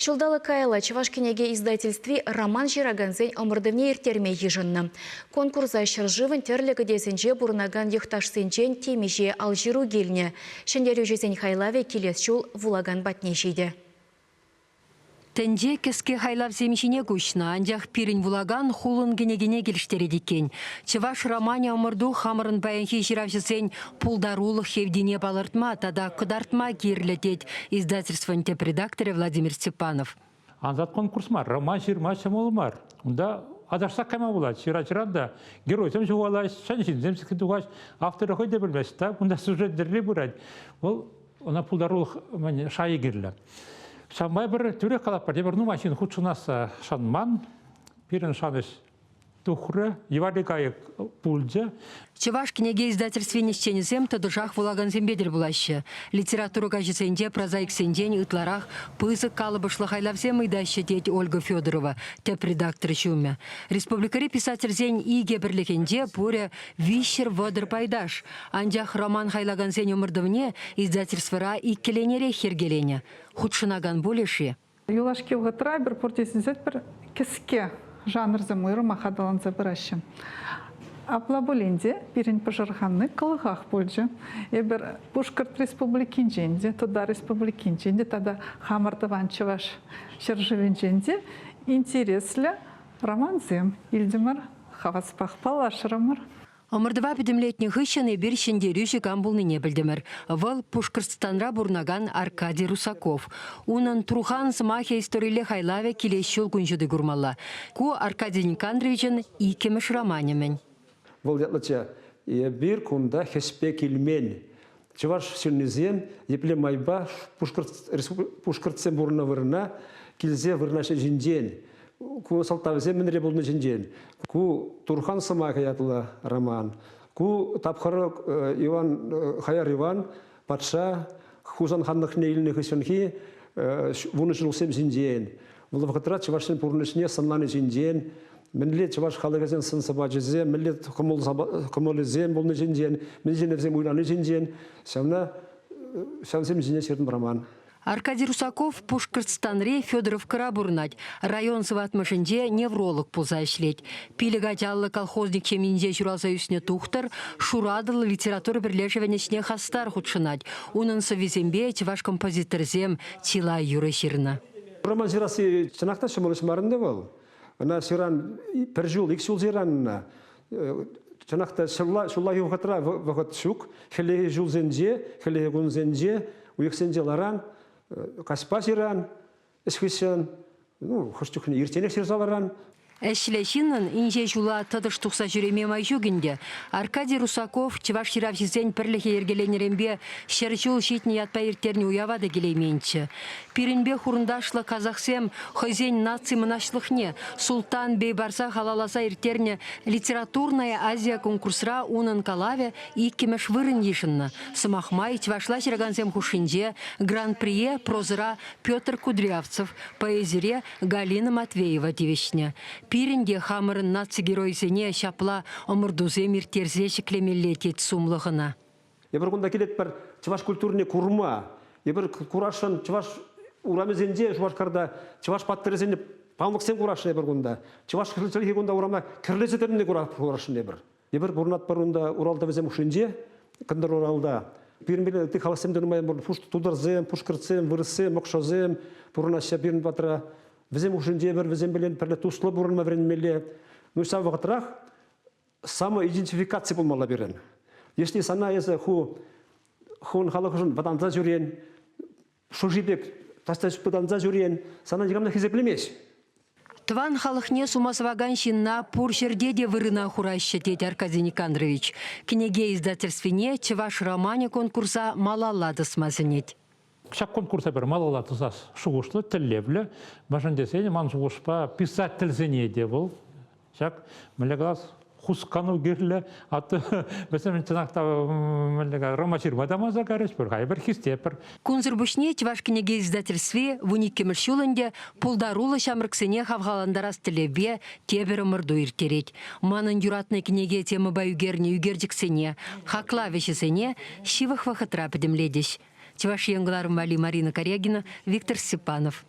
Чылдалы кайла Чувашкинеге издательстве роман жираганзен омырдывне иртерме ежынны. Конкурса шыржывын терлігі десінже бұрнаган юхташсенчен темеже алжиру келіне. Шендерю жесен хайлаве келес жол вулаган батне жейді. Тенде кеске хайлав земшине гушна, анжақ пирин вулаган хулын генегене келіштері декен. Чываш романе омырду хамырын баянхи жиравшысен пулдарулы хевдине балыртма, тада кыдартма кирлетет издательство редакторы Владимир Степанов. Анзат конкурс мар, роман жирма чамол мар. Унда адашса кама болады, жирачыранда герой сем жуалай, шаншин земскі тугаш, авторы хойде білмес, та унда сюжет дерлі бұрад. Ол она пулдарулы шайы керлі. Шамбай бір түрек қалап бар, бір машин худшынасы шанман, пирен шаныш тухры, еваликайық пульджа. Чываш книге издательстве несченезем тадышах вулаган зембедер булаще. Литературу кажесенде, прозаик сендень, ытларах, пызык калыбышлы хайлавзем идаща деть Ольга Федорова, теп редактор чуме. Республикари писатель зень иге бірлікенде пуря вищер водыр пайдаш. Андях роман хайлаган зень умырдывне издательствора и келенере хергелене. Худшынаган болеши. Юлашки угатра бір портесінзет бір кеске жанр замыры махадалан забыращы. Апла боленде бірін пожарханны кылғақ болжы. Ебір Пушкарт республикинженде, туда республикинженде, тада хамардыван чываш шыржывенженде интереслі романзем. Илдімір хаваспақ палашырымыр. Омырдыва бідімлетні ғышыны бір шендерюші камбулны не білдімір. Выл Пушкарстанра бурнаган Аркадий Русаков. Унын Трухан смахе историле хайлаве келешшіл күнжуды гурмалла. Ку Аркадий Никандровичын икеміш романемен. Выл ятлыча бір күнда хеспе келмен. Чываш сілнезем, епле майба Пушкартсен бурна вырна, келзе вырнашы жінден. Ку салтавзем мінре болны жінден. Ку Турхан Самака ятыла роман. Ку тапхары Хаяр Иван, патша, хузан ханнық нейліні хысынхи, вуны жылсем жінден. Бұл вақытра Чывашын пұрнышне санланы жінден. Мінле Чываш халығызен сын сабачызем, мінле құмылызем болны жінден, мен женевзем уйланы жінден. Сәмзем жіне сердің роман. Аркадий Русаков Пушкартстанре Федоров Карабурнать. Район сыватмышынде невролог пулза ишлет. Пилегатялы колхозник чеминде журалзаюсне тухтар, шурадыл литература бірлешевенесне хастар худшынать. Унын совезембе чываш композиторзем тила юрыширна. Роман жирасы чынақта шымылыш марынды бол. Ана сиран пержул, иксул зиранна. Чынақта шулла юғатра вағыт шук, хелеге жул зенже, хелеге гун зенже, уйықсенже ларан, Каспа жиран, эсхисен, хоштухны иртенек сирзаларан. Әшлешінін инже жула тадыш тұқса жүреме майжугінде. Аркадий Русаков Чываш жиравшызен пірліхе ергеленеренбе шерчул шетіне ятпа ертеріне уявады келейменші. Пирінбе хұрындашлы Казахсем хойзен наци мұнашлықне Султан бей барса халаласа ертеріне литературная Азия конкурсра унын калаве иккемеш вырын ешінні. Сымахмай Чывашла жираганзем хушинже гран-прие прозыра Петр Кудрявцев, поэзире Галина Матвеева девешне. Пиринде хамырын наци геройзене шапла омырдузе миртерзе шеклемелетет сумлығына. Ебір күнда келет бір Чываш культурне курма. Ебір курашын Чываш урамезенде, Чывашкарда Чываш паттырезенде памықсен курашын ебір күнда. Чываш кірліцелі күнда урама кірлезетерінде курашын ебір. Ебір бұрнат барында Уралда везем ұшынде, кіндір Уралда. Пиринбелі ты халасем дөнімайын бұрын тудырзем, пушкырцем, вырысем, мұқшазем, бұрынаша пирин батыра. Візем ұшынде бір, візем білен пірлі тұслы бұрынма вренмелі. Нұйса вағытырақ самоидентификация болмала берен. Если сана езі хуын халық ұшын баданза жүрен, шужибек тастайшы баданза жүрен, сана дегамна хизеплемес. Тван халықне сумасваган шинна пур жердеде вырына хурайшы деді Аркадий Никандрович. Книге издательствене Чываш романе конкурса малалады смазынет. Шак конкурса бір малала тұзас шуғышлы, тіллевлі. Башын десене, ман шуғышпа писать тілзене де бұл. Шак, мүліғаз хускану керлі, аты бәсім тынақта ромашыр бадамаза кәріш бір, қай бір хистепір. Кунзыр бүшне Чываш книге издательстве вуник кеміршулынде пулдарулы шамрыксыне хавғаландарас тілеве тебір ымырду иртерет. Манын юратны книге темы баюгерне югердіксене, хаклавешесене шивых вақытра педемледеш. Чуваш Янгулар Марина Корягина, Виктор Степанов.